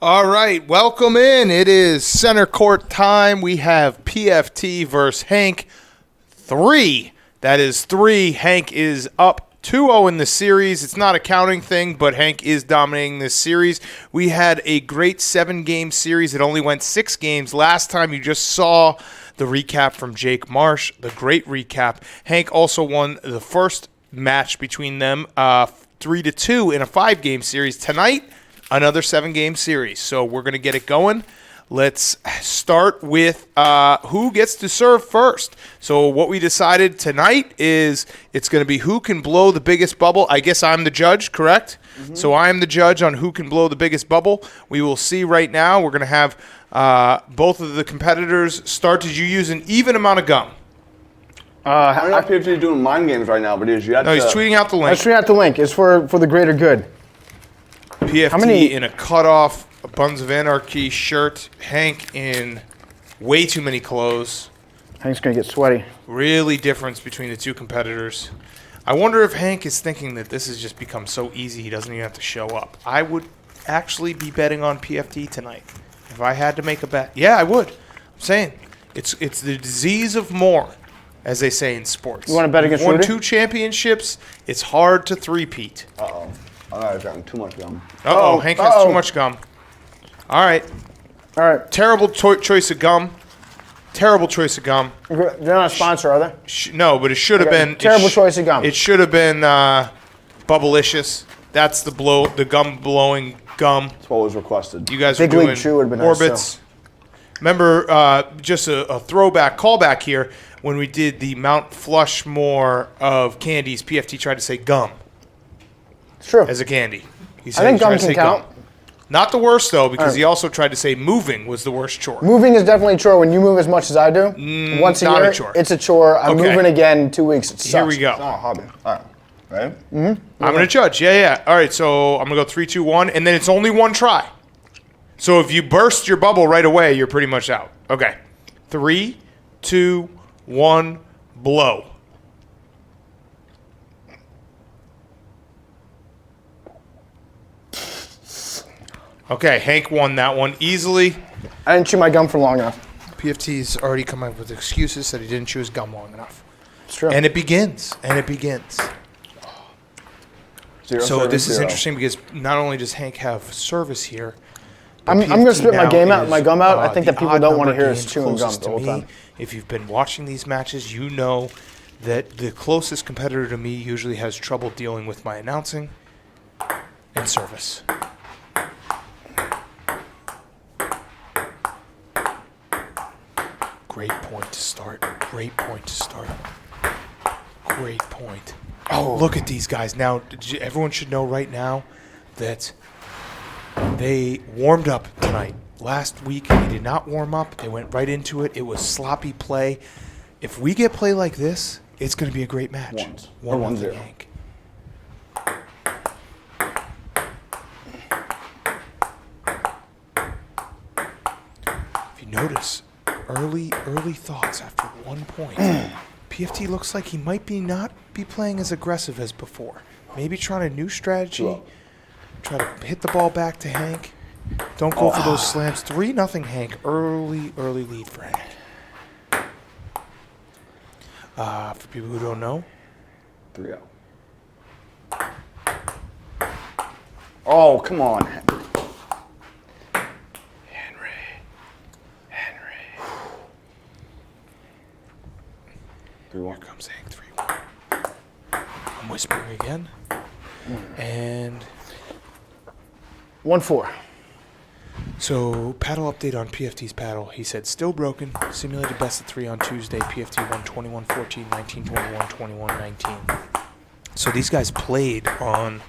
All right, welcome in. It is center court time. We have PFT versus Hank 3. That is 3. Hank is up 2-0 in the series. It's not a counting thing, but Hank is dominating this series. We had a great 7-game series. It only went 6 games. Last time you just saw the recap from Jake Marsh, the great recap. Hank also won the first match between them 3-2 in a 5-game series. Tonight, another 7-game series. So we're going to get it going. Let's start with who gets to serve first. So what we decided tonight is it's going to be who can blow the biggest bubble. I guess I'm the judge, correct? Mm-hmm. So I'm the judge on who can blow the biggest bubble. We will see right now. We're going to have both of the competitors start. Did you use an even amount of gum? I don't know if PFT doing mind games right now, but he's tweeting out the link. I'm tweeting out the link. It's for the greater good. PFT in a cutoff Buns of Anarchy shirt. Hank in way too many clothes. Hank's going to get sweaty. Really difference between the two competitors. I wonder if Hank is thinking that this has just become so easy he doesn't even have to show up. I would actually be betting on PFT tonight. If I had to make a bet. Yeah, I would. I'm saying it's the disease of more, as they say in sports. You want to bet against Rudy? Rudy? Won 2 championships. It's hard to three-peat. Uh-oh. I might have gotten too much gum. Uh-oh. Hank has too much gum. All right. Terrible choice of gum. Terrible choice of gum. They're not a sponsor, are they? No, but it should have been. Terrible choice of gum. It should have been Bubblicious. That's the gum blowing gum. That's what was requested. You guys Big were League doing Chew would have been Orbits. Nice, Remember, just a throwback callback here when we did the Mount Flushmore of candies. PFT tried to say gum. It's true. As a candy. He I think gum can count. Not the worst, though, because he also tried to say moving was the worst chore. Moving is definitely a chore. When you move as much as I do, once a not year, a chore. it's a chore. I'm moving again in 2 weeks. It sucks. Here we go. It's not a hobby. All right. Ready? Mm-hmm. I'm going to judge. Yeah. All right, so I'm going to go 3, 2, 1, and then it's only one try. So if you burst your bubble right away, you're pretty much out. Okay. 3, 2, 1, blow. Okay, Hank won that one easily. I didn't chew my gum for long enough. PFT's already come up with excuses that he didn't chew his gum long enough. It's true. And it begins. So this is 0-0. interesting because not only does Hank have service here, I'm going to spit my gum out. I think that people don't want to hear us chewing gum the whole time. If you've been watching these matches, you know that the closest competitor to me usually has trouble dealing with my announcing and service. Great point to start. Great point. Oh, look at these guys. Now, everyone should know right now that they warmed up tonight. Last week, they did not warm up. They went right into it. It was sloppy play. If we get play like this, it's going to be a great match. 1-0. Hank. If you notice, early thoughts after 1 point. PFT looks like he might not be playing as aggressive as before. Maybe trying a new strategy. Try to hit the ball back to Hank. Don't go for those slams. 3-0 Hank. Early lead for Hank. For people who don't know. 3-0. Oh, come on. Henry. Here comes Hank 3-1. I'm whispering again. And 1-4. so paddle update on PFT's paddle. He said still broken. Simulated best of 3 on Tuesday. PFT won 21-14, 19-21, 21-19. So these guys played on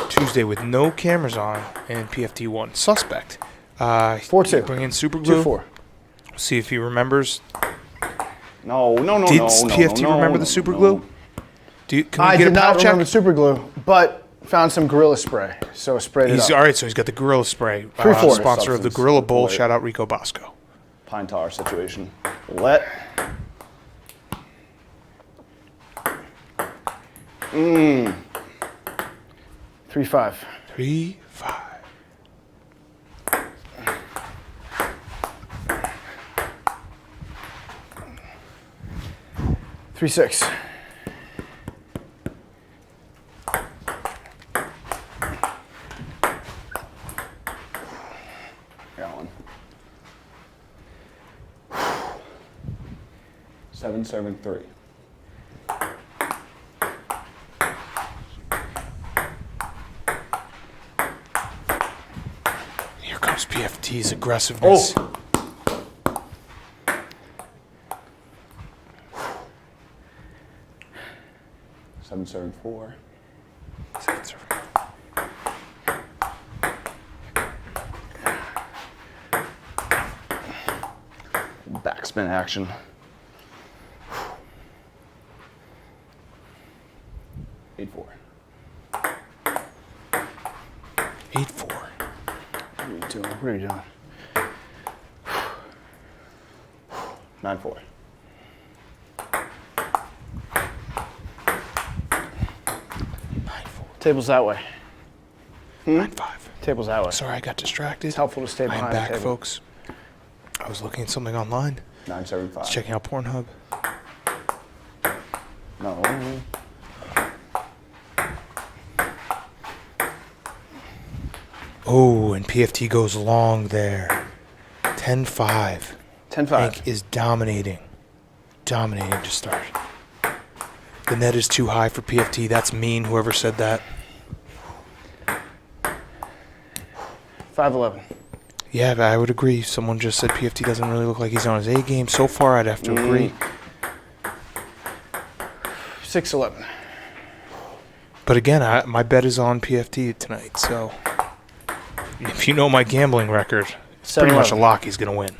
Tuesday with no cameras on, and PFT won. Suspect. 4-2. Bring in super glue. 2-4. See if he remembers. No. Did PFT remember the super glue? Can we get a not power check? remember super glue, but found some Gorilla Spray, so sprayed it up. All right, so he's got the Gorilla Spray. 3-4. Sponsor of the Gorilla Bowl. Shout out Rico Bosco. Pine tar situation. Let. 3-5. 3-5. 3-6. Got one. 7-7-3. Here comes PFT's aggressiveness. Oh. 7-7-4. 7-7. Backspin action. 8-4. 8-4. What are you doing? What are you doing? 9-4. 9-4. Table's that way. 9-5. Table's that way. Sorry, I got distracted. It's helpful to stay behind I'm the back, table. folks. I was looking at something online. 9-7-5. Checking out Pornhub. No. Oh, and PFT goes long there. 10-5. 10-5. Hank is dominating. Dominating to start. The net is too high for PFT. That's mean, whoever said that. 5-11. Yeah, I would agree. Someone just said PFT doesn't really look like he's on his A game. So far, I'd have to agree. 6-11. But again, my bet is on PFT tonight. So if you know my gambling record, it's pretty much a lock he's going to win.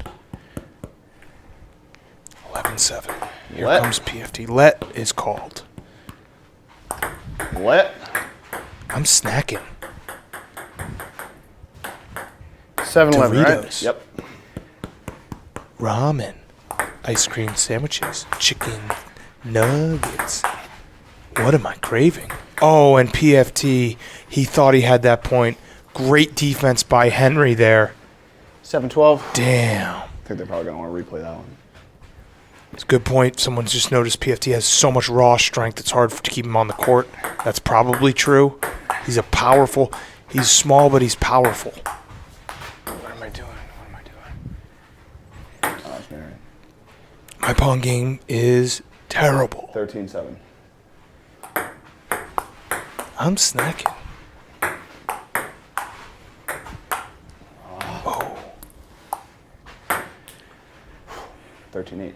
11-7. Here Let. comes PFT. Let is called. Let. I'm snacking. 7-11, right? Doritos. Yep. Ramen. Ice cream sandwiches. Chicken nuggets. What am I craving? Oh, and PFT, he thought he had that point. Great defense by Henry there. 7-12. Damn. I think they're probably going to want to replay that one. It's a good point. Someone's just noticed PFT has so much raw strength, it's hard to keep him on the court. That's probably true. He's small, but he's powerful. What am I doing? What am I doing? Oh, that's very. My Pong game is terrible. 13-7. I'm snacking. Oh. 13-8.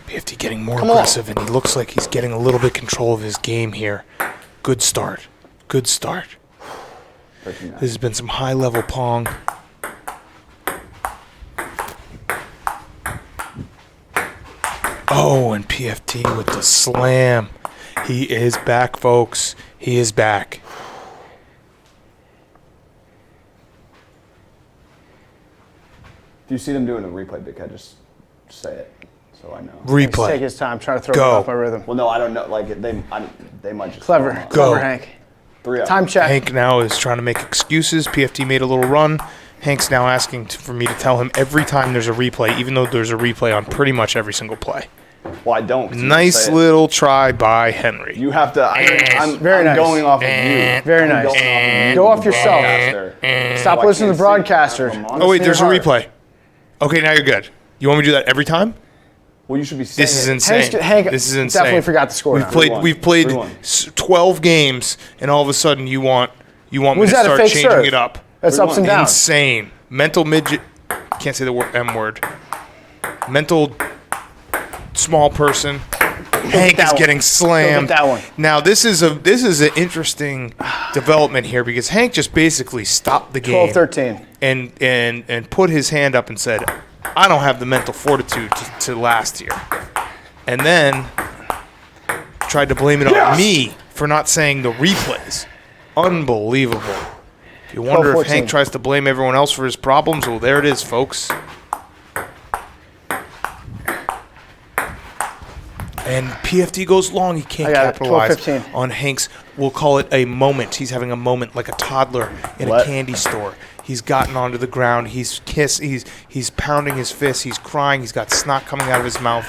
PFT getting more aggressive, and he looks like he's getting a little bit control of his game here. Good start. Good start. 13-9. This has been some high-level Pong. Oh, and PFT with the slam. He is back, folks. He is back. If you see them doing a replay, Dick, I just say it so I know. Take Replay. his time, trying to throw Go. me off my rhythm. Well, no, I don't know. Like they might just Clever. throw 'em off. Go. Clever, Hank. 3-0. Time check. Hank now is trying to make excuses. PFT made a little run. Hank's now asking for me to tell him every time there's a replay, even though there's a replay on pretty much every single play. Well, I don't. 'cause you Nice say it. little try by Henry. You have to. I'm Very nice. going off of you. Very I'm nice. going off of Go you, off yourself. broadcaster. Stop So I listening to can't the broadcaster. see. Oh, wait, Listen there's to a your heart. replay. Okay, now you're good. You want me to do that every time? Well, you should be saying This is it. insane. Hank This is insane. definitely forgot the score We've now. played. 3-1. We've played 3-1. 12 games, and all of a sudden you want me Was to that a start fake changing serve? it up. That's ups and downs. Insane. Mental midget. Can't say the M word. Mental small person. Hank is that getting one. slammed. Go get that one. Now this is an interesting development here because Hank just basically stopped the game 12-13. and put his hand up and said, "I don't have the mental fortitude to last here," and then tried to blame it on me for not saying the replays. Unbelievable. If you wonder if 12-14. Hank tries to blame everyone else for his problems, well, there it is, folks. And PFT goes long. He can't capitalize on Hank's, we'll call it a moment. He's having a moment like a toddler in a candy store. He's gotten onto the ground. He's pounding his fist. He's crying. He's got snot coming out of his mouth.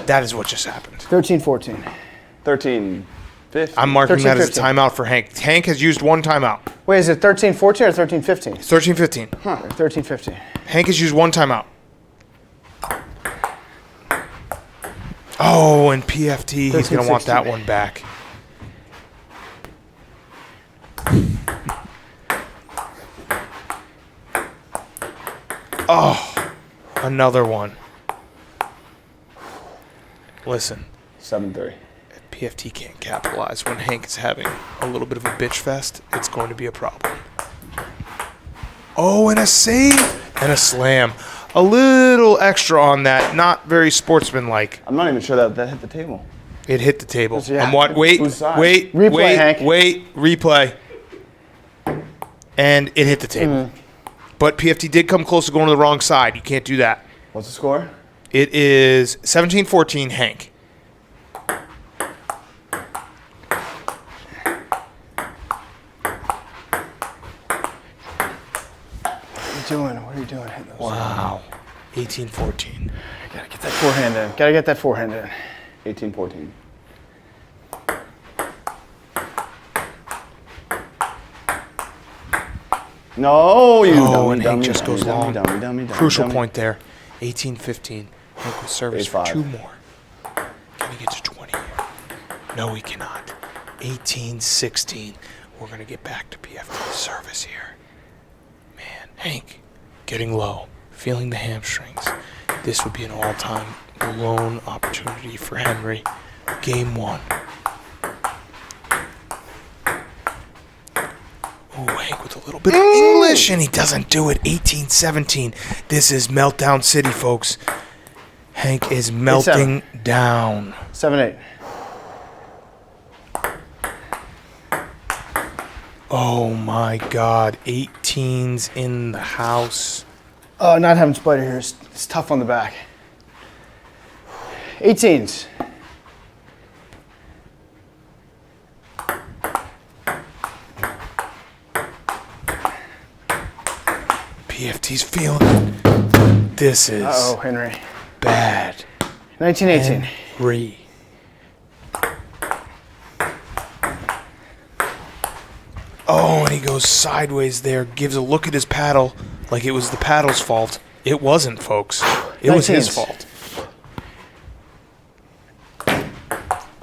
That is what just happened. 13-14. 13-15. I'm marking that as a timeout for Hank. Hank has used one timeout. Wait, is it 13-14 or 13-15? It's 13-15. Huh. 13-15. Hank has used one timeout. Oh, and PFT, he's going to want that one back. Oh, another one. Listen. 7-3. If PFT can't capitalize when Hank is having a little bit of a bitch fest, it's going to be a problem. Oh, and a save and a slam. A little extra on that, not very sportsmanlike. I'm not even sure that hit the table. It hit the table. Yeah. And what? Wait, replay. And it hit the table. But PFT did come close to going to the wrong side. You can't do that. What's the score? It is 17-14 Hank. What are you doing? Wow. 18-14. Gotta get that forehand in. 18-14. No, you dummy, and Hank just goes long. Dummy, Crucial point there. 18-15. Hank with service for 2 more. Can he get to 20 here? No, he cannot. 18-16. We're going to get back to PFT service here. Man, Hank getting low, feeling the hamstrings. This would be an all-time lone opportunity for Henry. Game 1. Ooh, Hank with a little bit of English, and he doesn't do it. 18-17. This is Meltdown City, folks. Hank is melting down. 7-8. Oh, my God. 18's in the house. Oh, not having Spider here. It's tough on the back. 18's. PFT's feeling it. This is Henry. bad. 19-18. Henry. Oh, and he goes sideways there, gives a look at his paddle like it was the paddle's fault. It wasn't, folks. It was his fault.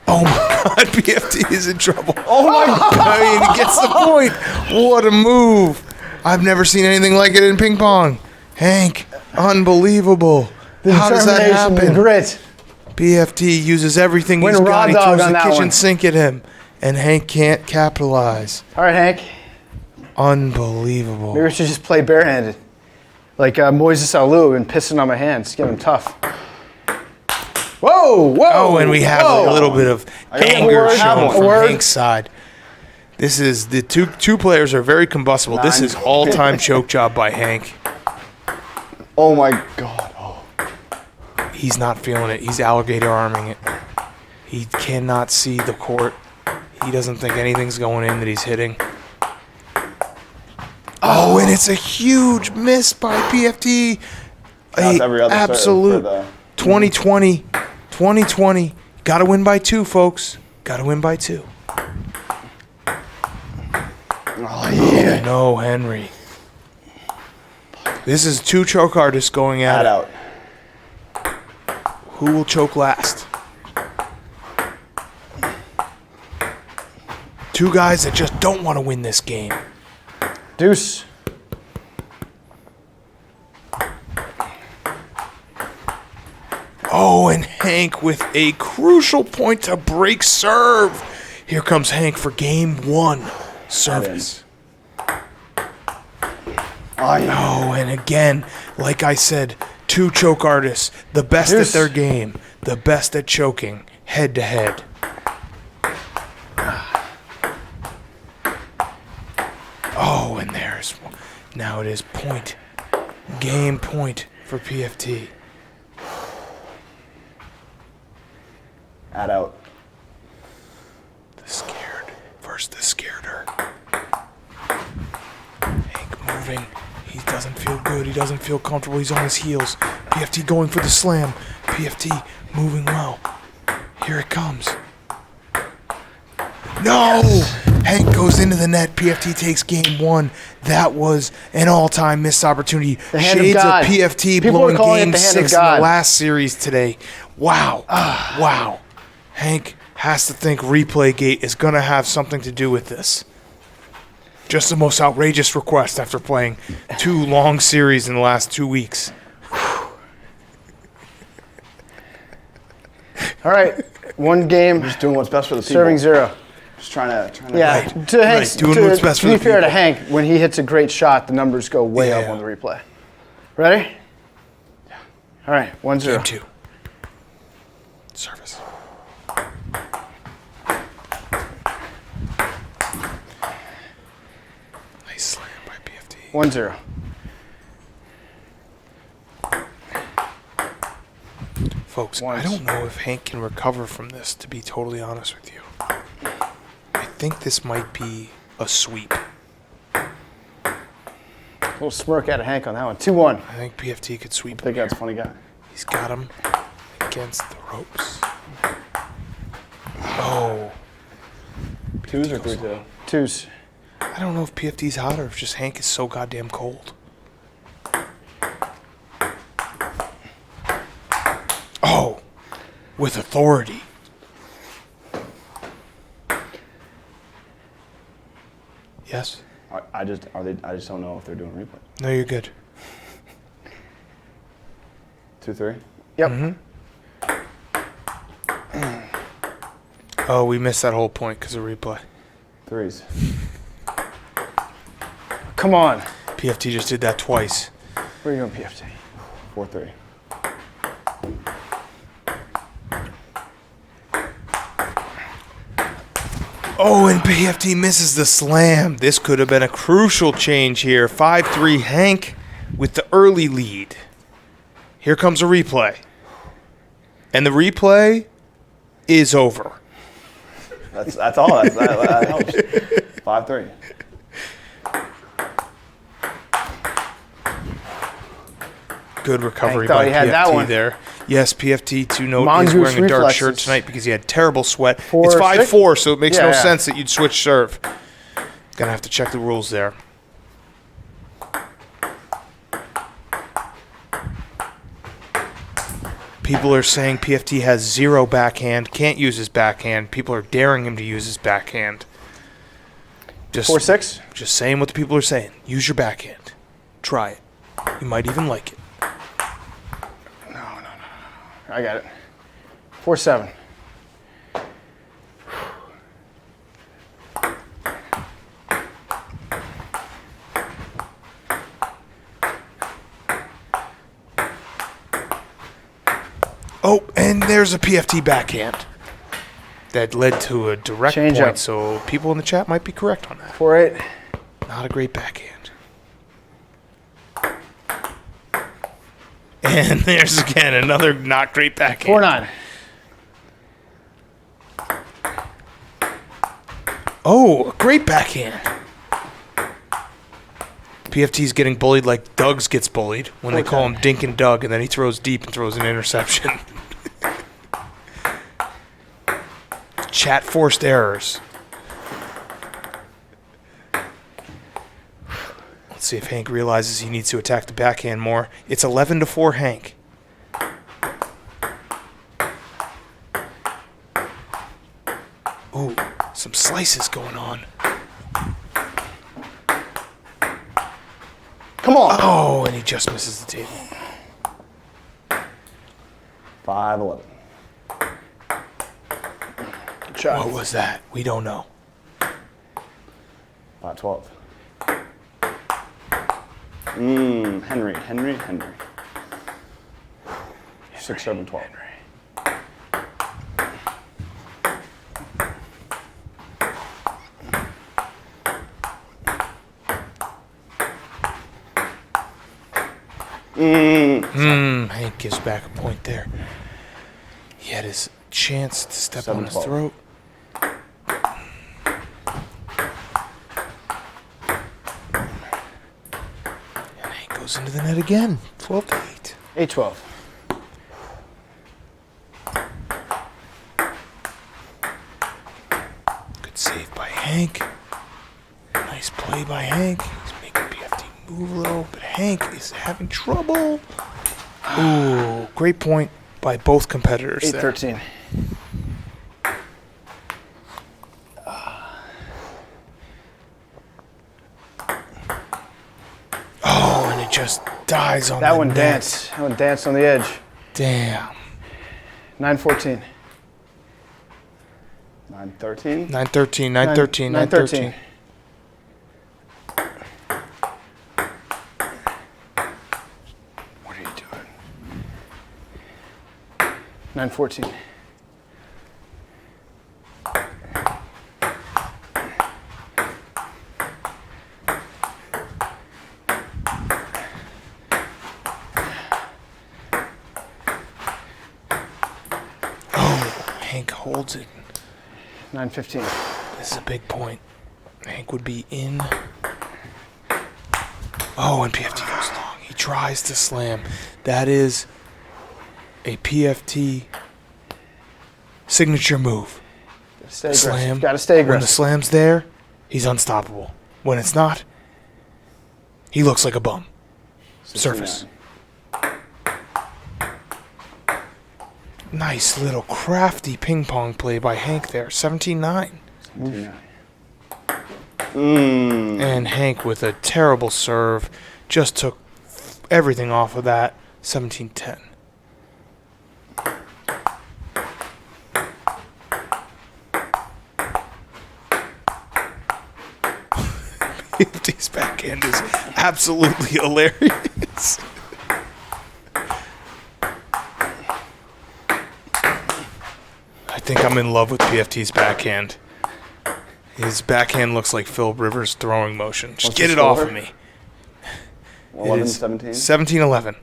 Oh, my God. PFT is in trouble. Oh, my God. I mean, he gets the point. What a move. I've never seen anything like it in ping pong. Hank, unbelievable. How does that happen? Grit. PFT uses everything he's got. He throws the kitchen sink at him, and Hank can't capitalize. All right, Hank. Unbelievable. Maybe we should just play barehanded. Like Moises Alou and pissing on my hands. Get him tough. Whoa, whoa. Oh, and we have a little bit of anger shown from Hank's side. This is the two players are very combustible. This is all-time choke job by Hank. Oh my God. Oh. He's not feeling it. He's alligator arming it. He cannot see the court. He doesn't think anything's going in that he's hitting. Oh, and it's a huge miss by PFT. Absolute 2020. 2020. Got to win by 2, folks. Got to win by 2. Oh, yeah. Oh, no, Henry. This is 2 choke artists going at it. Out. Who will choke last? 2 guys that just don't want to win this game. Deuce. Oh, and Hank with a crucial point to break serve. Here comes Hank for game 1. Service. Oh, and again, like I said, 2 choke artists, the best at their game, the best at choking, head to head. Oh, and there's one. Now it is point. Game point for PFT. first. This scared her. Hank moving. He doesn't feel good. He doesn't feel comfortable. He's on his heels. PFT going for the slam. PFT moving well. Here it comes. No! Yes. Hank goes into the net. PFT takes game 1. That was an all-time missed opportunity. Shades of PFT blowing game 6 in the last series today. Wow. Wow. Hank has to think Replaygate is going to have something to do with this. Just the most outrageous request after playing 2 long series in the last 2 weeks. All right. 1 game. Just doing what's best for the people. Serving 0. Just trying to. Yeah. Right. To Hank, Doing what's best for the people. To be fair to Hank, when he hits a great shot, the numbers go way up on the replay. Ready? Yeah. All right. 1-0. Game 2. Service. Nice slam by PFT. 1-0. Folks, I don't know if Hank can recover from this, to be totally honest with you. I think this might be a sweep. A little smirk out of Hank on that one. 2-1. I think PFT could sweep. I think that's a funny guy. He's got him against the ropes. Oh. 2s or 3-2? 2s. I don't know if PFT's hot or if just Hank is so goddamn cold. Oh, with authority. Yes? I just don't know if they're doing replay. No, you're good. 2-3? Yep. Mm-hmm. Oh, we missed that whole point because of replay. 3s. Come on. PFT just did that twice. Where are you going, PFT? 4-3. Oh, and PFT misses the slam. This could have been a crucial change here. 5-3 Hank with the early lead. Here comes a replay. And the replay is over. That's all. That helps. 5-3. Good recovery by PFT had that one. there. Yes, PFT to note Mongoose is wearing a dark reflexes. shirt tonight because he had terrible sweat. 4 it's or 5-4, so it makes no Yeah. sense that you'd switch serve. Gonna have to check the rules there. People are saying PFT has 0 backhand, can't use his backhand. People are daring him to use his backhand. Just 4-6? Just saying what the people are saying. Use your backhand. Try it. You might even like it. No. I got it. 4-7. Oh, and there's a PFT backhand that led to a direct Change point. up. So people in the chat might be correct on that. 4-8. Not a great backhand. And there's again another not great backhand. 4-9. Oh, a great backhand. PFT's getting bullied like Doug's gets bullied when they call him Dink and Doug, and then he throws deep and throws an interception. Chat forced errors. Let's see if Hank realizes he needs to attack the backhand more. It's 11-4 Hank. Ooh, some slices going on. Come on. Oh, and he just misses the table. 5-11. Good shot. What was that? We don't know. 5-12. Henry. 6-7-12. Hank gives back a point there. He had his chance to step on his 7-12. throat. Goes into the net again. 12-8. 8-12. Good save by Hank. Nice play by Hank. He's making PFT move a little, but Hank is having trouble. Ooh, great point by both competitors there. 8-13. Oh, and it just dies on That the one net. danced. That one danced on the edge. Damn. 9-14. 9-13. 9-13, 9-13, 9-13. What are you doing? 9-14. Hank holds it. 9-15. This is a big point. Hank would be in. Oh, and PFT goes long. He tries to slam. That is a PFT signature move. Stay Slam. aggressive. Got to stay When the aggressive. slam's there, he's unstoppable. When it's not, he looks like a bum. 69. Surface. Nice little crafty ping pong play by Hank there. 17-9. 79. And Hank with a terrible serve just took everything off of that. 17-10. PFT's backhand is absolutely hilarious. I think I'm in love with PFT's backhand. His backhand looks like Phil Rivers' throwing motion. Just What's get the it off score? of me. 11, 17. 17-11.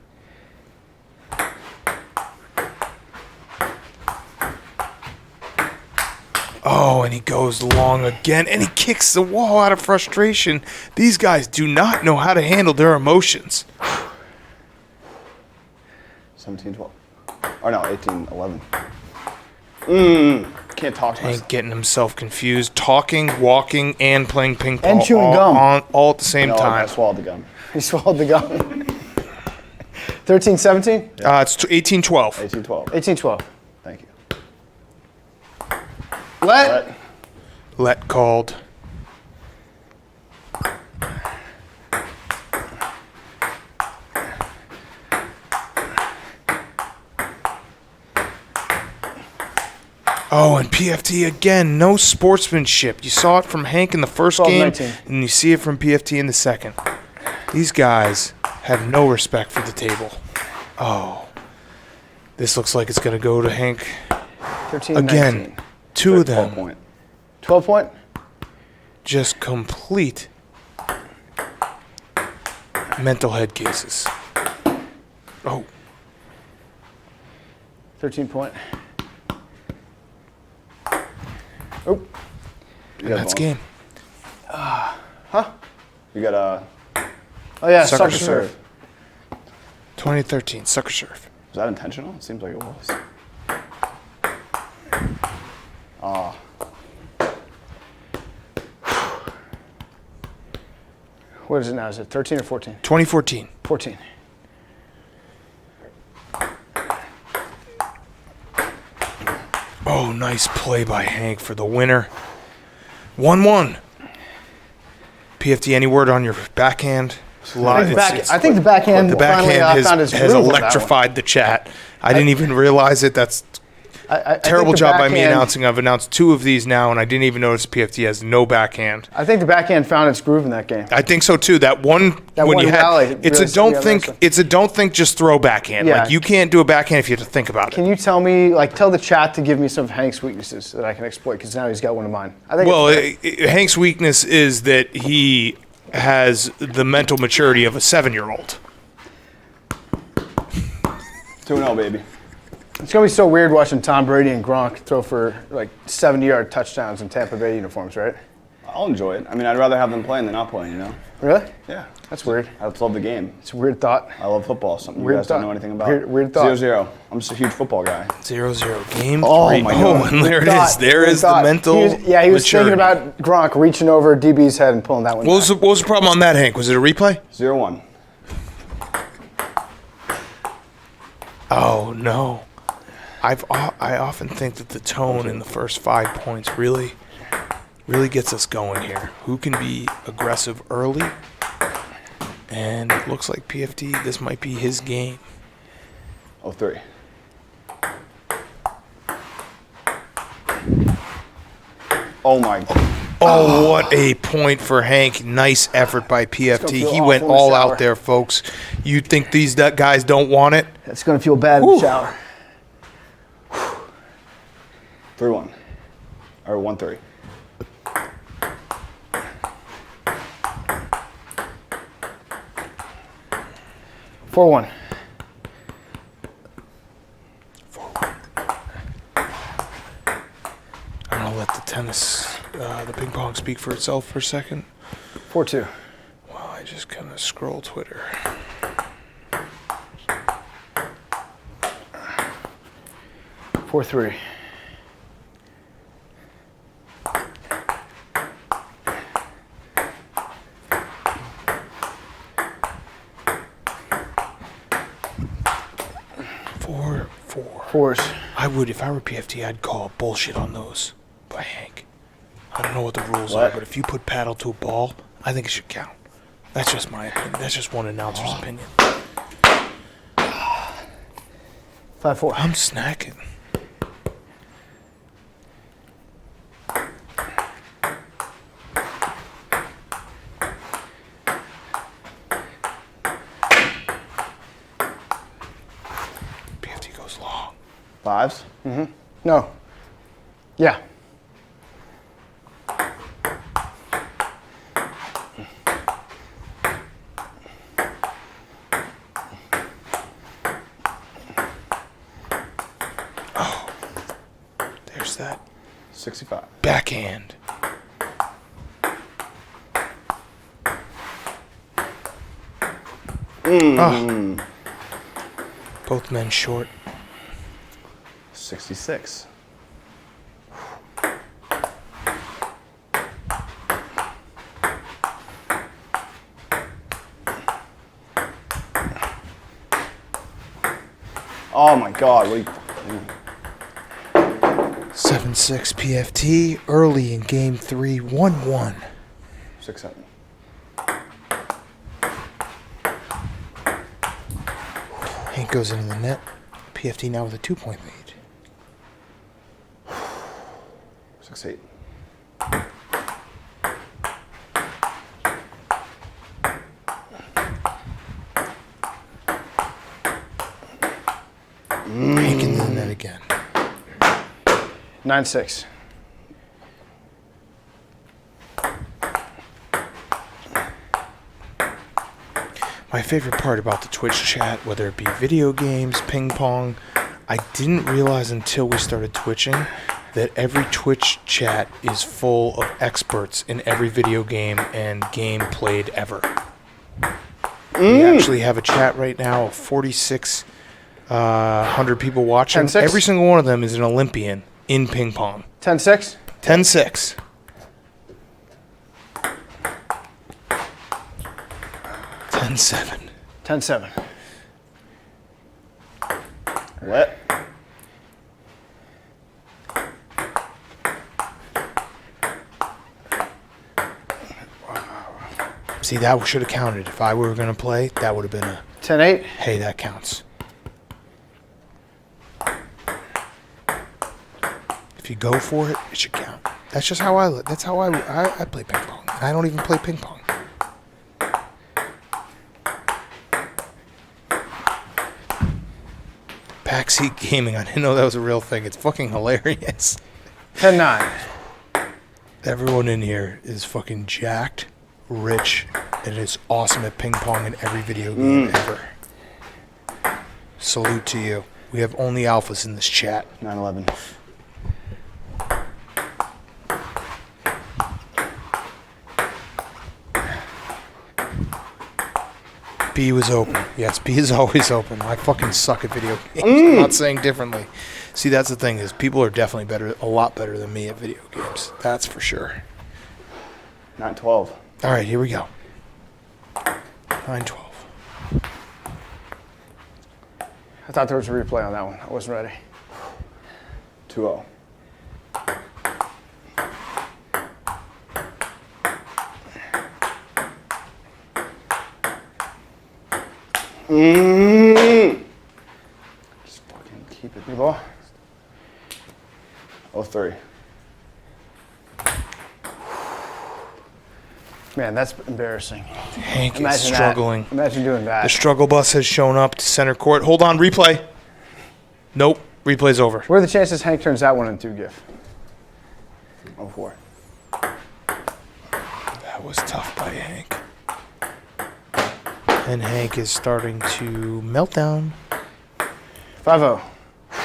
Oh, and he goes long again, and he kicks the wall out of frustration. These guys do not know how to handle their emotions. 17-12. Or no, 18-11. Can't talk to Hank myself. getting himself confused, talking, walking, and playing ping pong. And chewing all, gum. all at the same No, I time. swallowed the gum. He swallowed the gum. 13-17? It's 18-12. 18-12. 18-12. Thank you. Let. Let called. Oh, and PFT again, no sportsmanship. You saw it from Hank in the first game, 12-19. and you see it from PFT in the second. These guys have no respect for the table. Oh, this looks like it's going to go to Hank 13-19. again. Two of 12 them. point. 12 point? Just complete mental head cases. Oh, 13 point. Oh, You got that's the game. You got a. oh yeah, Sucker sucker serve. serve. 2013, sucker serve. Was that intentional? It seems like it was. What is it now? Is it 13 or 14? 2014. 14. Oh, nice play by Hank for the winner. 1-1. PFT, any word on your backhand? I think the backhand, The finally, backhand found has its groove on that one. electrified the chat. I didn't even realize it. That's I terrible think the job by me backhand- announcing. I've announced two of these now, and I didn't even notice PFT has no backhand. I think the backhand found its groove in that game. I think so too. That one That when one you had rally it's really a don't set me think up it's a don't think just throw backhand. Yeah. Like you can't do a backhand if you have to think about it. Can you tell me, tell the chat to give me some of Hank's weaknesses that I can exploit? Because now he's got one of mine. I think. Well, it's Hank's weakness is that he has the mental maturity of a 7-year-old. 2-0, baby. it's gonna be so weird watching Tom Brady and Gronk throw for 70-yard touchdowns in Tampa Bay uniforms, right? I'll enjoy it. I mean, I'd rather have them playing than not playing, you know? Really? Yeah. That's weird. I just love the game. It's a weird thought. I love football, something Weird you guys don't thought. know anything about. Weird thought. 0-0. I'm just a huge football guy. 0-0 game. Oh, 3. my God. And there it is. There is the mental. He was maturity. thinking about Gronk reaching over DB's head and pulling that one. What was the problem on that, Hank? Was it a replay? 0-1. Oh no. I often think that the tone in the first 5 points really gets us going here. Who can be aggressive early? And it looks like PFT, this might be his game. 0-3. Oh my God. Oh, what a point for Hank. Nice effort by PFT. feel He awful went in the all shower. out there, folks. You think these guys don't want it? It's going to feel bad in the shower. 3-1. Or 1-3. Four one. I'm going to let the tennis, the ping pong speak for itself for a second. 4-2. Well, I just kind of scroll Twitter. 4-3. Fours. I would, if I were PFT, I'd call bullshit on those by Hank. I don't know what the rules What? are, but if you put paddle to a ball, I think it should count. That's just my opinion. That's just one announcer's opinion. 5-4. I'm snacking. PFT goes long. 5s? No. Yeah. There's that 65. backhand. Oh. Both men short. 66. Oh my God. What are you, 7-6 PFT early in game 3, 1-1. 6-7. Hank goes into the net. PFT now with a 2-point lead. 6-8. Hank into the net again. 9-6. My favorite part about the Twitch chat, whether it be video games, ping pong, I didn't realize until we started twitching that every Twitch chat is full of experts in every video game and game played ever. We actually have a chat right now of 4,600 people watching. 10-6? Every single one of them is an Olympian in ping pong. 10-6. 10-6. 10-7. 10-7. What? See, that should have counted. If I were going to play, that would have been a, 10-8. hey, that counts. If you go for it, it should count. That's just how I look. That's how I play ping pong. I don't even play ping pong. Backseat gaming. I didn't know that was a real thing. It's fucking hilarious. 10-9. Everyone in here is fucking jacked, rich, and is awesome at ping pong in every video game ever. Salute to you. We have only alphas in this chat. 9-11. B was open. Yes, B is always open. I fucking suck at video games. I'm not saying differently. See, that's the thing is people are definitely a lot better than me at video games. That's for sure. 9-12. All right, here we go. 9-12. I thought there was a replay on that one. I wasn't ready. 2-0. Just fucking keep it. New ball. 0-3. Man, that's embarrassing. Hank is Imagine struggling. that. Imagine doing The that. struggle bus has shown up to center court. Hold on, replay. Nope, replay's over. What are the chances Hank turns that one into GIF? 0-4. That was tough by Hank. And Hank is starting to melt down. 5-0. I'm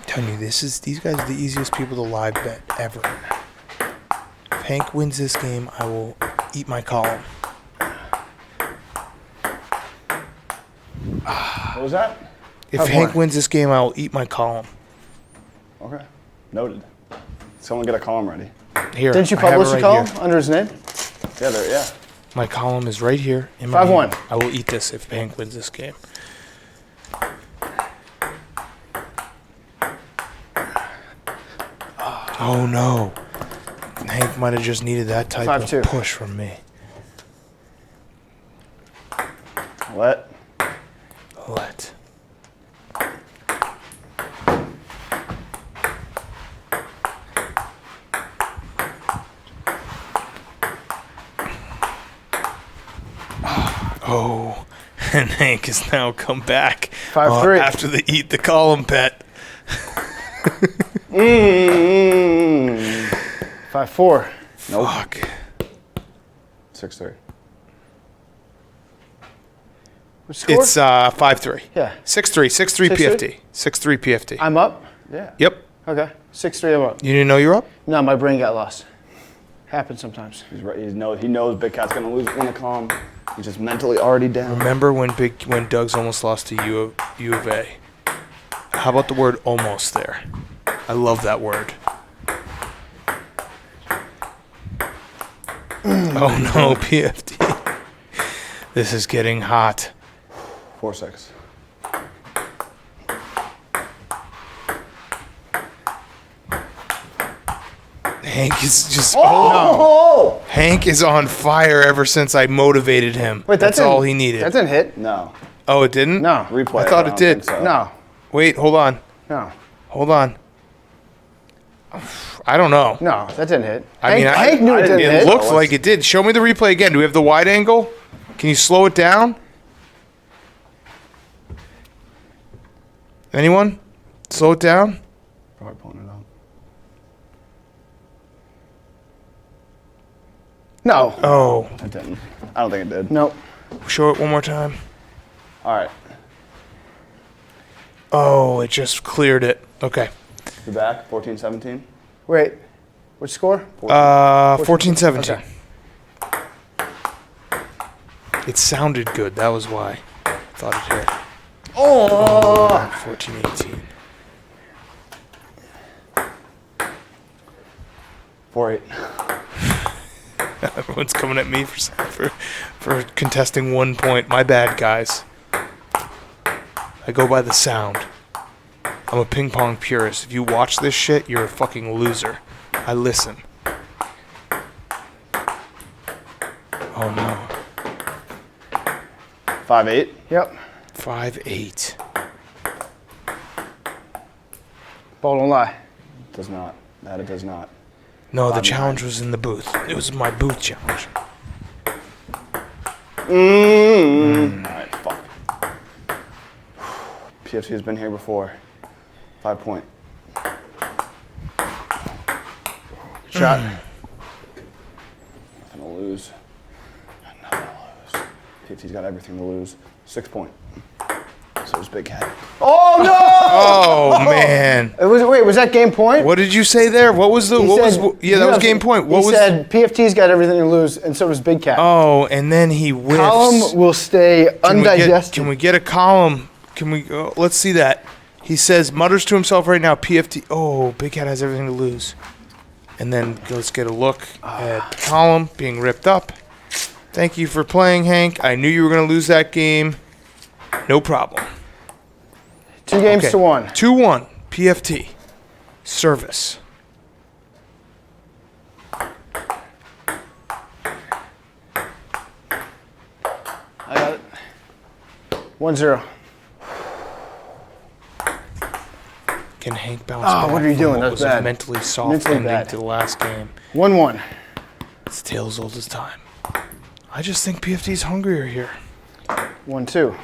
telling you, these guys are the easiest people to live bet ever. If Hank wins this game, I will eat my column. What was that? If 5-1. Hank wins this game, I will eat my column. Okay. Noted. Someone get a column ready. Here, Didn't you I have it publish a right column here. under his name? Yeah. My column is right here in my 5-1. hand. I will eat this if Hank wins this game. Oh no. Hank might have just needed that type 5-2. of push from me. Let. Let. Oh, and Hank has now come back 5-3. after the eat the column bet. 5-4. Nope. Fuck. 6-3. What score? It's 5-3. Yeah. 6-3. 6-3 6-3? PFT. 6-3 PFT. I'm up? Yeah. Yep. Okay. 6-3, I'm up. You didn't know you were up? No, my brain got lost. Happens sometimes. He's right. He knows Big Cat's gonna win the column. He's just mentally already down. Remember when Doug's almost lost to U of A? How about the word almost there? I love that word. Oh no, PFT. This is getting hot. 4-6. Hank is just Oh! Hank is on fire ever since I motivated him. Wait, That's all he needed. That didn't hit? No. Oh, it didn't? No. Replay. I thought it don't did. think so. No. Wait, hold on. No. Hold on. I don't know. No, that didn't hit. I mean, Hank knew I it didn't didn't It hit. looks like it did. Show me the replay again. Do we have the wide angle? Can you slow it down? Anyone? Slow it down? Probably pulling it up. No. Oh, It didn't. I don't think it did. Nope. show it one more time. All right. Oh, it just cleared it. Okay. You're back. 14-17. Wait. Which score? 14-17. Okay. It sounded good. That was why I thought it hit. Oh. 14-18. 4-8. Everyone's coming at me for contesting 1 point. My bad, guys. I go by the sound. I'm a ping pong purist. If you watch this shit, you're a fucking loser. I listen. Oh no. 5-8. Yep. 5-8. Ball don't lie. Does not. That it does not. No, the 5-9. challenge was in the booth. It was my booth challenge. All right. Fuck. PFT has been here before. 5 point. Shot. Nothing to lose. Nothing to lose. PFT's got everything to lose. 6 point. So was Big Cat. Oh no! Oh man. Was that game point? What did you say there? What was the? He What said, was? Yeah, that was game point. What he was? said PFT's got everything to lose, and so does Big Cat. Oh, and then he whiffs. Column will stay undigested. Can we get a column? Can we? Let's see that. He says, mutters to himself right now. PFT. Oh, Big Cat has everything to lose. And then let's get a look at column being ripped up. Thank you for playing, Hank. I knew you were going to lose that game. No problem. 2 games to 1. 2-1. PFT. Service. I got it. 1-0. Can Hank bounce back? What are you doing? What That's was bad. a mentally soft Mentally ending bad. to the last game. 1-1. It's tale as old as time. I just think PFT's hungrier here. 1-2.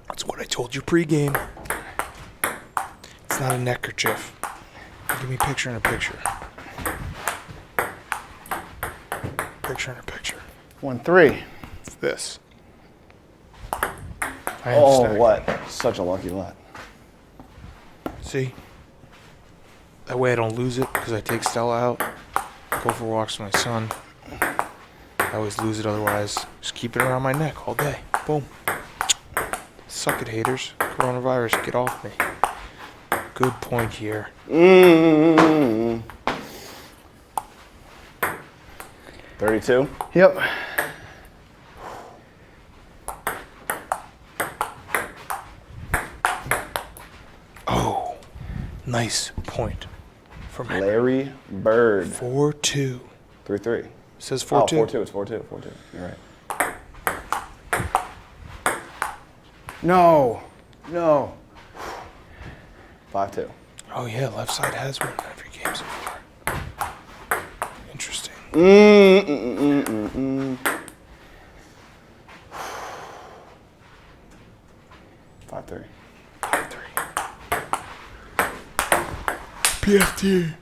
That's what I told you pregame. It's not a neckerchief. Give me picture in a picture. Picture in a picture. 1-3. It's this. I Oh, understand. what? Such a lucky lot. See? That way I don't lose it because I take Stella out. Go for walks with my son. I always lose it otherwise. Just keep it around my neck all day. Boom. Suck it, haters. Coronavirus, get off me. Good point here. 32. Yep. Oh, nice point from Henry. Larry Bird. 4-2. 3-3. Says 4-2. Oh, 4-2. It's 4-2. 4-2. You're right. No. No. 5-2. Oh yeah, left side has won every game so far. Interesting. 5-3. 5-3. PFT.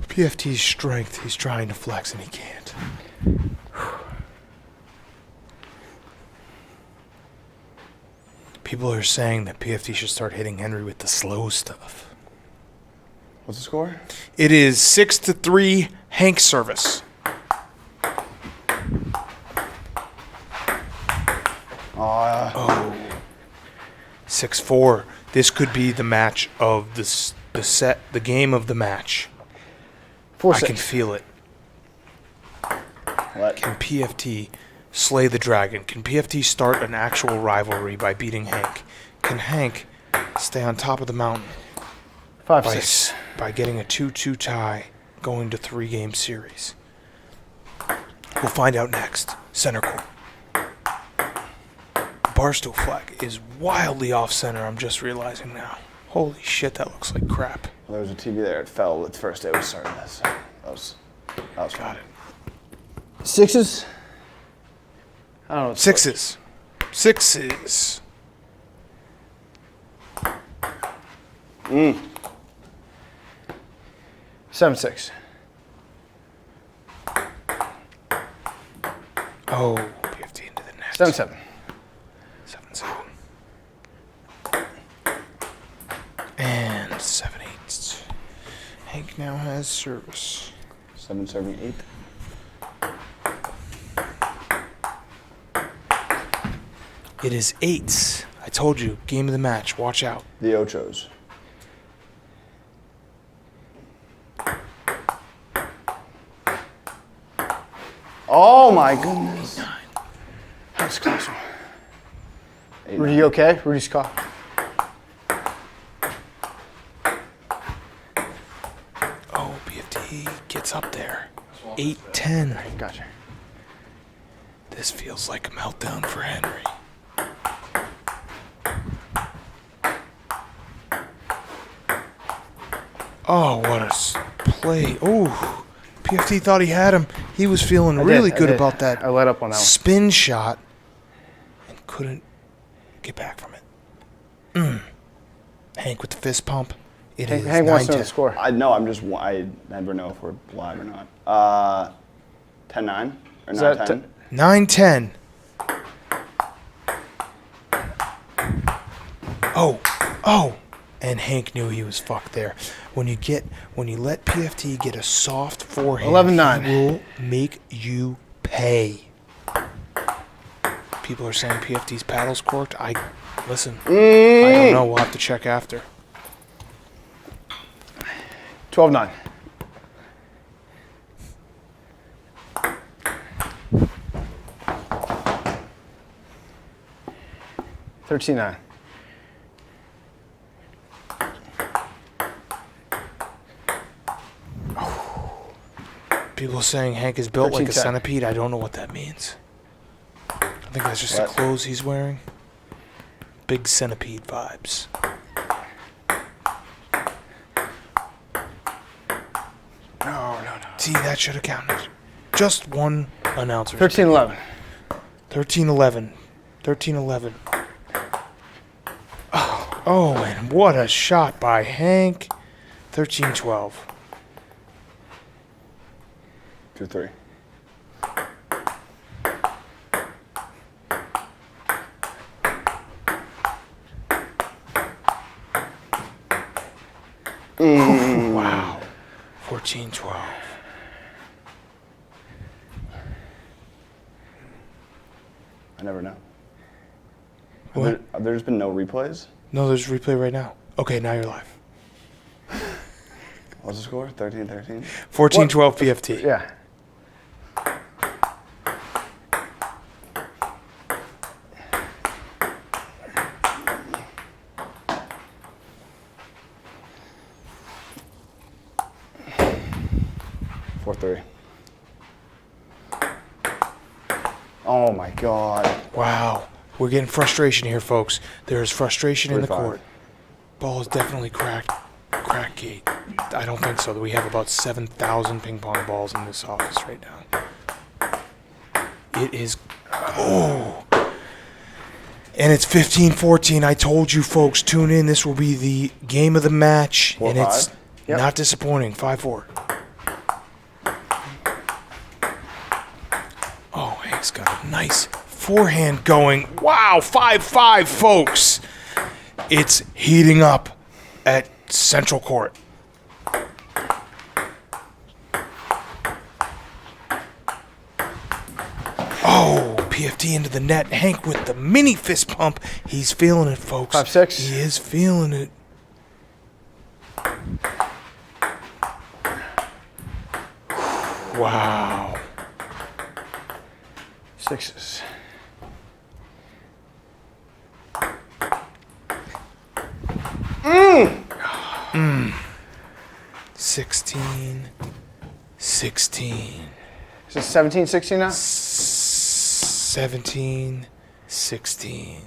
PFT's strength. He's trying to flex and he can't. People are saying that PFT should start hitting Henry with the slow stuff. What's the score? It is 6-3 Hank service. Oh. 6-4. This could be the match of the game of the match. 4-6. I can feel it. What? Can PFT slay the dragon? Can PFT start an actual rivalry by beating Hank? Can Hank stay on top of the mountain 5-6. by getting a 2-2 tie going to 3-game series? We'll find out next. Center court. Barstool flag is wildly off center, I'm just realizing now. Holy shit, that looks like crap. Well, there was a TV there. It fell the first day we started this. That was Got it. 6s. I don't know. What Sixes. 7-6. Oh, PFT into the net. 7-7. 7-7. And 7-8. Hank now has service. 7 serving 8. It is 8. I told you, game of the match. Watch out. The Ochos. Oh my goodness. That's close one. 8, Rudy, you okay? Rudy's caught. Oh, PFT gets up there. 8-10. Gotcha. This feels like a meltdown for Henry. Oh, what a play. Oh, PFT thought he had him. He was feeling really good about that I let up on that one. spin shot and couldn't get back from it. Hank with the fist pump. It is Hank wants to know 9-10. the score. I never know if we're live or not. 10-9 or Is that 9-10. 9-10. Oh. And Hank knew he was fucked there. When you let PFT get a soft forehand, 11-9. he will make you pay. People are saying PFT's paddle's corked. Listen. I don't know. We'll have to check after. 12-9. $13-9. People are saying Hank is built like a 13-10. centipede. I don't know what that means. I think that's just the clothes he's wearing. Big centipede vibes. No. See, that should have counted. Just one announcer. 13-11. 13-11. 13-11. Oh, and what a shot by Hank. 13-12. 2-3. Wow. 14-12. I never know. What? There's been no replays? No, there's a replay right now. Okay, now you're live. What's the score? 13-13? 14-12 PFT. Yeah. Oh my God. Wow. We're getting frustration here, folks. There's frustration in the 3-5. court. Ball is definitely cracked. Crack gate. I don't think so. We have about 7,000 ping pong balls in this office right now. It is. Oh. And it's 15-14. I told you, folks, tune in. This will be the game of the match. 4-5? And it's Yep. not disappointing. 5-4. Oh, Hank's got a nice forehand going. Wow, 5-5, folks. It's heating up at Central Court. Oh, PFT into the net. Hank with the mini fist pump. He's feeling it, folks. 5-6. He is feeling it. Wow. Sixes. Mm. 16. 16. Is it 17-16 now? 17. 16.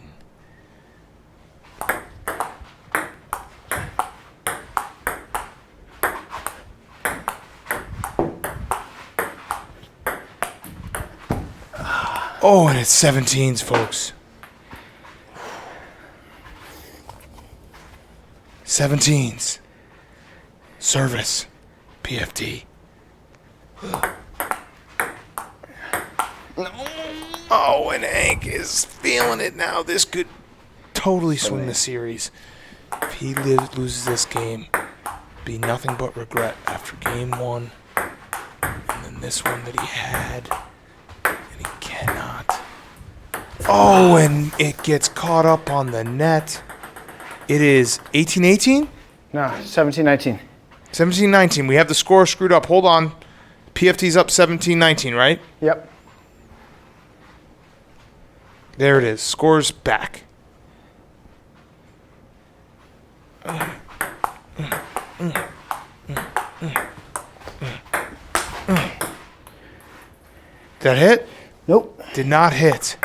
Oh, and it's 17s, folks. 17s. Service. PFT. Oh, and Hank is feeling it now. This could totally swing the series. If he loses this game, be nothing but regret after game one. And then this one that he had. And he cannot. Oh, and it gets caught up on the net. It is 18-18? No, 17-19. 17-19. We have the score screwed up. Hold on. PFT's up 17-19, right? Yep. There it is. Score's back. That hit? Nope. Did not hit.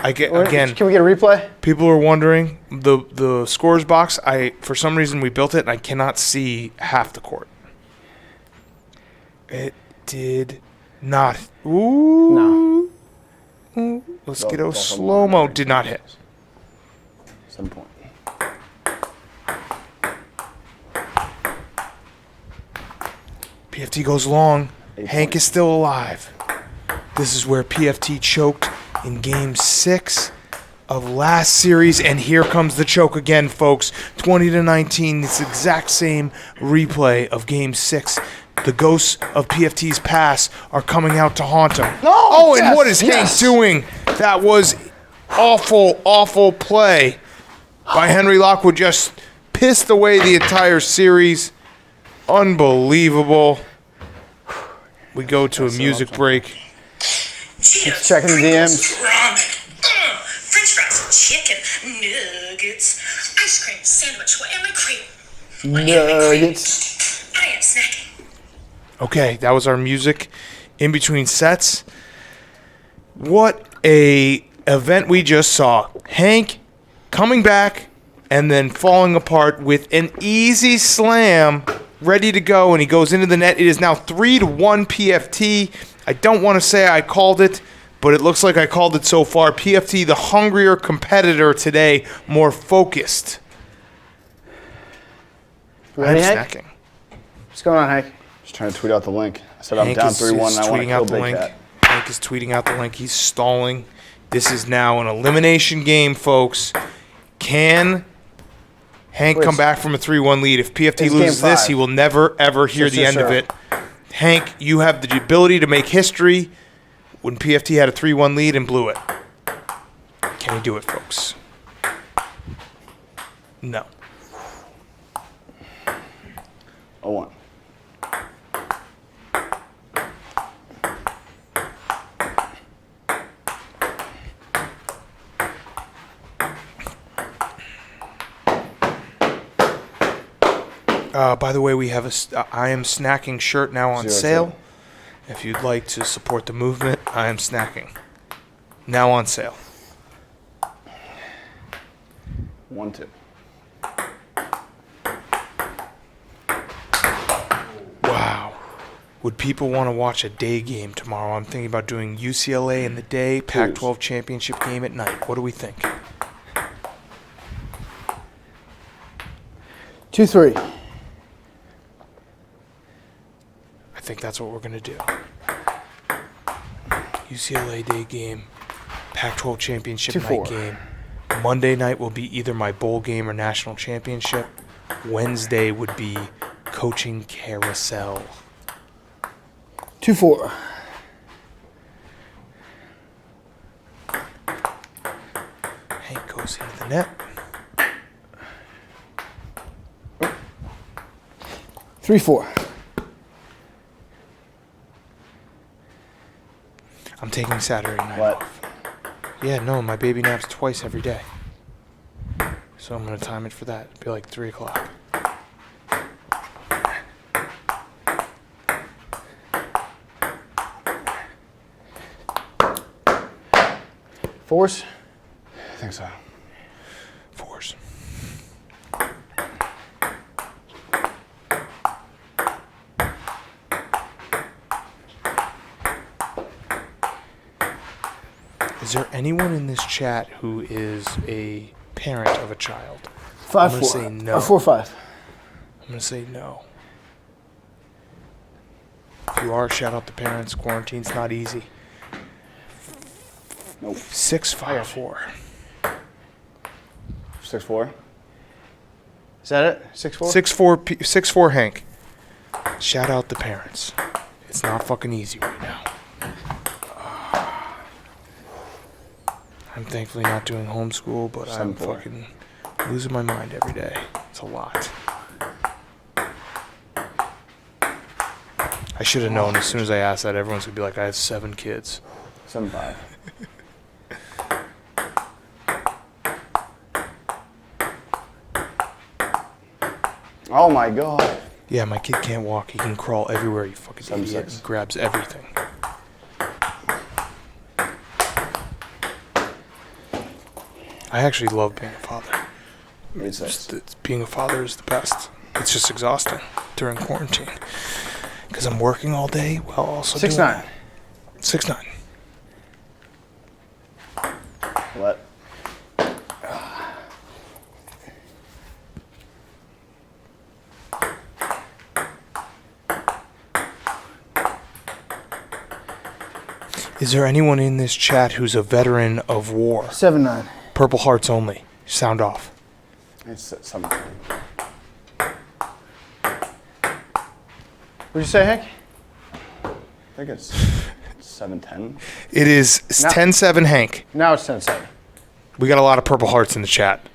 Again, Can we get a replay? people are wondering the scores box. For some reason we built it and I cannot see half the court. It did not. Ooh. No. Let's get a slow mo. Did not hit. 7 point. PFT goes long. 8 Hank point. is still alive. This is where PFT choked in game 6. of last series, and here comes the choke again, folks. 20-19, this exact same replay of Game 6. The ghosts of PFT's past are coming out to haunt him. No! And what is Hank doing? That was awful, awful play by Henry Lockwood. Just pissed away the entire series. Unbelievable. We go to a music break. He's checking the DMs. Ramen, French fries, chicken, nuggets, ice cream, sandwich. What am I craving? Nuggets. I am snacking. Okay, that was our music in between sets. What a event we just saw. Hank coming back and then falling apart with an easy slam ready to go, and he goes into the net. It is now 3-1 PFT. I don't want to say I called it, but it looks like I called it so far. PFT, the hungrier competitor today, more focused. Ready, I'm Hank? snacking. What's going on, Hank? Just trying to tweet out the link. I said I'm Hank down is 3-1 and I want to tweeting kill out the Big link. Cat. Hank is tweeting out the link. He's stalling. This is now an elimination game, folks. Can Hank come back from a 3-1 lead? If PFT It's loses game this, 5. he will never, ever hear the end of it. Hank, you have the ability to make history when PFT had a 3-1 lead and blew it. Can he do it, folks? No. 0-1. By the way, we have a I Am Snacking shirt now on 0-2. sale. If you'd like to support the movement, I Am Snacking. Now on sale. 1-2. Wow. Would people want to watch a day game tomorrow? I'm thinking about doing UCLA in the day, Pac-12 championship game at night. What do we think? 2-3. I think that's what we're going to do. UCLA day game, Pac-12 championship 2-4. night game. Monday night will be either my bowl game or national championship. Wednesday would be coaching carousel. 2-4. Hank goes into the net. 3-4. I'm taking Saturday night What? off. Yeah, no, my baby naps twice every day. So I'm going to time it for that. It'll be like 3 o'clock. Force. I think so. Fours. Is there anyone in this chat who is a parent of a child? 5-4. I'm gonna say no. Or 4-5. I'm going to say no. If you are, shout out the parents. Quarantine's not easy. Nope. 6-5-4. 6-4. Is that it? 6-4? 6-4 Hank. Shout out the parents. It's not fucking easy right now. I'm thankfully not doing homeschool, but I'm 7-4. fucking losing my mind every day. It's a lot. I should have known as soon as I asked that, everyone's going to be like, I have 7 kids. 7-5. Oh my god. Yeah, my kid can't walk. He can crawl everywhere, you fucking 7-6. idiot. He grabs everything. I actually love being a father. Being a father is the best. It's just exhausting during quarantine. Because I'm working all day while also 6-9. 6-9. What? Is there anyone in this chat who's a veteran of war? 7-9. Purple hearts only. Sound off. It's 7. What'd you say, Hank? I think it's 7-10. It is 10-7 Hank. Now it's 10-7. We got a lot of purple hearts in the chat.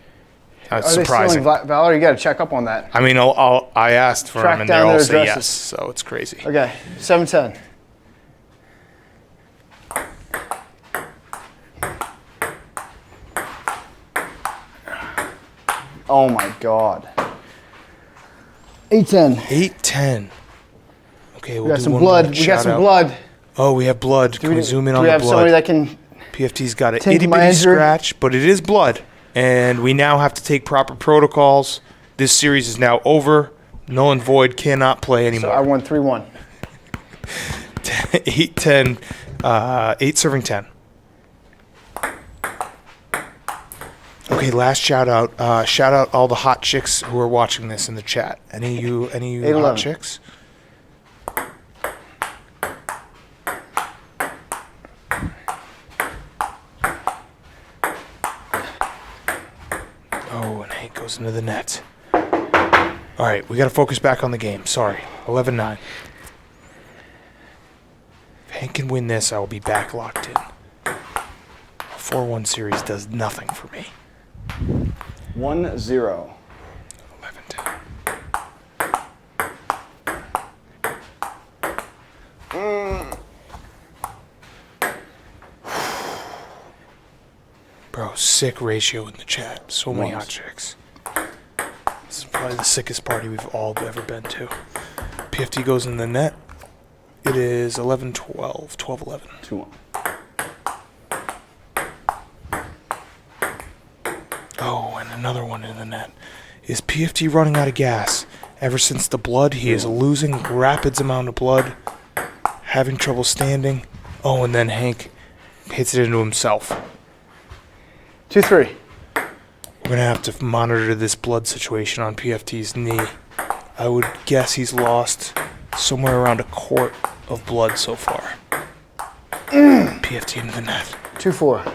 That's Are surprising. they stealing Valor? You got to check up on that. I mean, I asked for Track them, and down they all their say addresses. yes, so it's crazy. Okay, 7-10. Oh my God. 8-10. 8-10. Okay, we'll We got do some one blood. more We got shout some out. blood. Oh, we have blood. Can we zoom in on Do we the have somebody blood? that can... PFT's got an tint itty my bitty injury? scratch, but it is blood, and we now have to take proper protocols. This series is now over. Null and void, cannot play So anymore. I won 3-1. 8-10, 8 serving 10. Okay, last shout out. Shout out all the hot chicks who are watching this in the chat. Any of you 8-11. hot chicks? Oh, and Hank goes into the net. All right, we got to focus back on the game. Sorry, 11-9. If Hank can win this, I will be back locked in. A 4-1 series does nothing for me. 1-0. 11-10. Bro, sick ratio in the chat. So many hot chicks. This is probably the sickest party we've all ever been to. PFT goes in the net. It is 11-12, 12-11. 2-1. Oh, and another one in the net. Is PFT running out of gas? Ever since the blood, he is losing rapids amount of blood, having trouble standing. Oh, and then Hank hits it into himself. 2-3. We're going to have to monitor this blood situation on PFT's knee. I would guess he's lost somewhere around a quart of blood so far. PFT into the net. 2-4.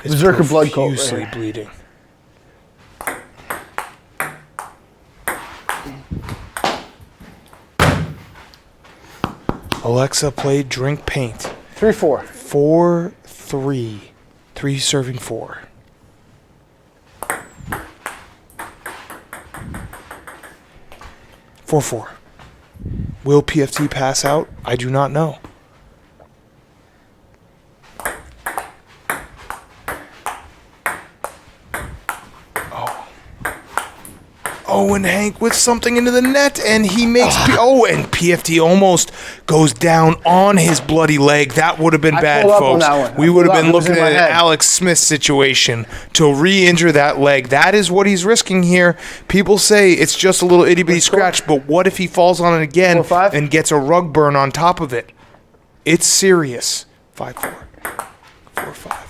It's Berserker blood cult right profusely here. bleeding. Alexa played drink paint. 3-4. 4-3. 3 serving 4. Four. Will PFT pass out? I do not know. Oh, and Hank with something into the net, and he makes... and PFT almost goes down on his bloody leg. That would have been I bad, pulled up on folks. that one. We I would have pulled been up. It was looking in at my an head. Alex Smith situation to re-injure that leg. That is what he's risking here. People say it's just a little itty-bitty scratch, but what if he falls on it again 4-5? and gets a rug burn on top of it? It's serious. 5-4. 4-5.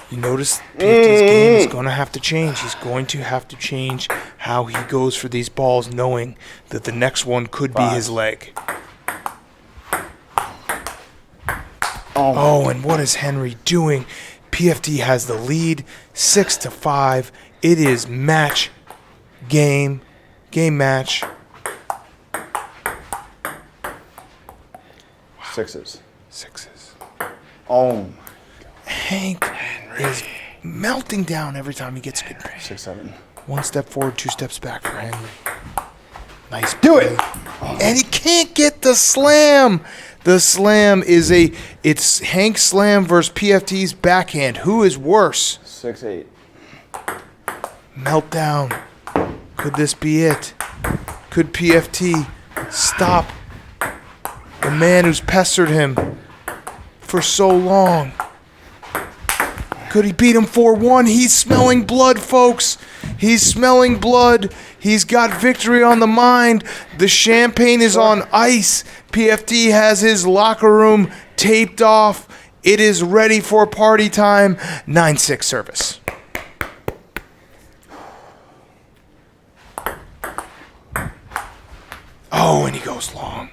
You notice PFT's game is going to have to change. He's going to have to change how he goes for these balls, knowing that the next one could be his leg. Oh, and what is Henry doing? PFT has the lead, 6-5. It is match, game match. Sixes. Oh, Hank is melting down every time he gets a good break. 6-7. 1 step forward, 2 steps back for Henry. Nice. Do it. And he can't get the slam. The slam is it's Hank slam versus PFT's backhand. Who is worse? 6-8. Meltdown. Could this be it? Could PFT stop the man who's pestered him for so long? Could he beat him 4-1? He's smelling blood, folks. He's smelling blood. He's got victory on the mind. The champagne is on ice. PFT has his locker room taped off. It is ready for party time. 9-6 service. Oh, and he goes long.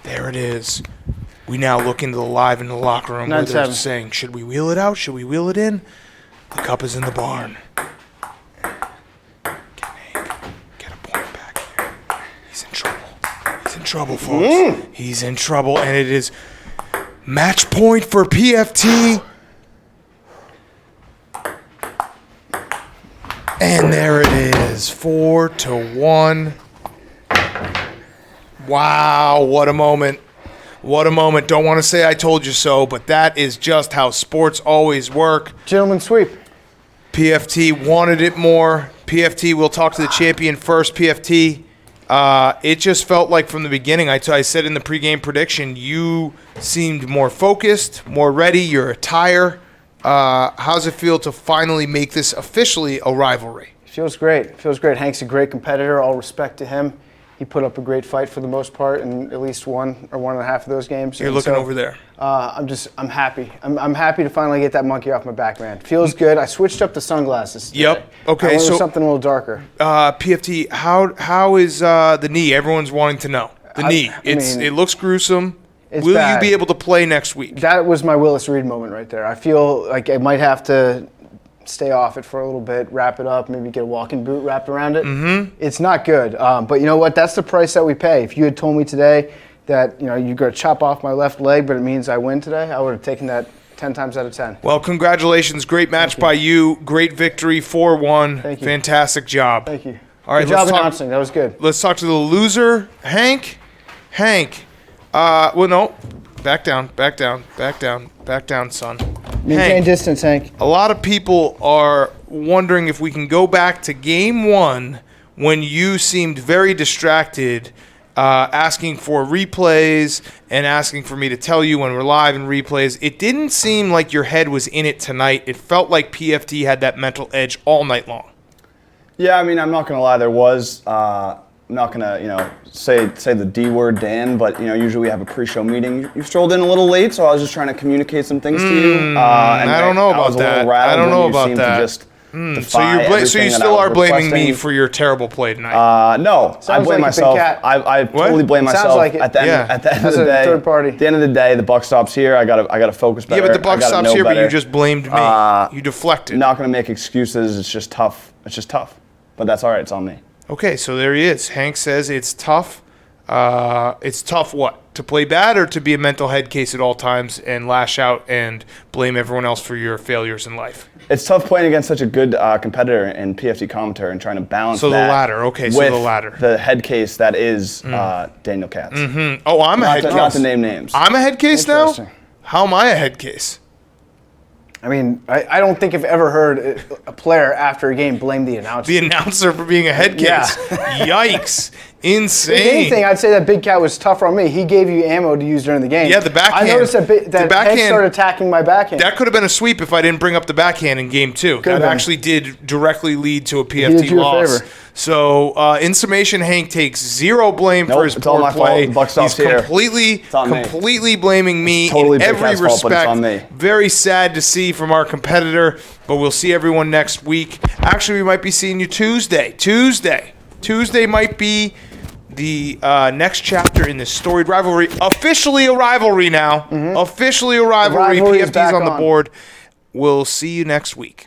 There it is. We now look into the live in the locker room where they're 9-7. saying, should we wheel it out? Should we wheel it in? The cup is in the barn. Get a point back here. He's in trouble. He's in trouble, folks. He's in trouble, and it is match point for PFT. And there it is, 4-1. Wow, what a moment. What a moment. Don't want to say I told you so, but that is just how sports always work. Gentleman sweep. PFT wanted it more. PFT, we'll talk to the champion first. PFT, it just felt like from the beginning, I said in the pregame prediction, you seemed more focused, more ready. Your attire. How's it feel to finally make this officially a rivalry? Feels great. Feels great. Hank's a great competitor. All respect to him. He put up a great fight for the most part in at least 1 or 1.5 of those games. You're looking over there. I'm happy. I'm happy to finally get that monkey off my back, man. Feels good. I switched up the sunglasses today. Yep. Okay, I went with so something a little darker. PFT, how is the knee? Everyone's wanting to know. The knee. It looks gruesome. Will bad. you be able to play next week? That was my Willis Reed moment right there. I feel like I might have to stay off it for a little bit, wrap it up, maybe get a walking boot wrapped around it. Mm-hmm. It's not good. But you know what? That's the price that we pay. If you had told me today that you're going to chop off my left leg, but it means I win today, I would have taken that 10 times out of 10. Well, congratulations. Great match by you. Great victory, 4-1. Thank you. Fantastic job. Thank you. All right, good job announcing. That was good. Let's talk to the loser, Hank. Hank. Well, no. Back down, son. Maintain Hank, distance, Hank. a lot of people are wondering if we can go back to game 1 when you seemed very distracted, asking for replays and asking for me to tell you when we're live in replays. It didn't seem like your head was in it tonight. It felt like PFT had that mental edge all night long. Yeah, I mean, I'm not going to lie. There was. I'm not going to, say the D word, Dan, but, usually we have a pre-show meeting. You strolled in a little late, so I was just trying to communicate some things to you. And I don't know about that. I don't know about that. So you still are blaming me for your terrible play tonight. No, I blame myself. I totally blame myself. Like it. At the end of the day, third party. At the end of the day, the buck stops here. I gotta focus better. Yeah, but the buck stops here, but you just blamed me. You deflected. Not gonna make excuses. It's just tough. But that's all right. It's on me. Okay, so there he is. Hank says it's tough. It's tough what? To play bad or to be a mental head case at all times and lash out and blame everyone else for your failures in life? It's tough playing against such a good competitor in PFT commentary and trying to balance that. So the latter. Okay, so the latter. The head case that is Daniel Katz. Mm-hmm. Oh, I'm a head case. Not to name names. I'm a head case now? How am I a head case? I mean, I don't think I've ever heard a player after a game blame the announcer. The announcer for being a head case. Yeah. Yikes. Insane. If anything, I'd say that Big Cat was tougher on me. He gave you ammo to use during the game. Yeah, the backhand. I noticed that Hank started attacking my backhand. That could have been a sweep if I didn't bring up the backhand in game 2. That actually did directly lead to a PFT loss. So, in summation, Hank takes zero blame for his poor play. He's completely blaming me in every respect. Very sad to see from our competitor, but we'll see everyone next week. Actually, we might be seeing you Tuesday. Tuesday might be the next chapter in this storied rivalry. Officially a rivalry now. Mm-hmm. Officially a rivalry. PFT's on the board. We'll see you next week.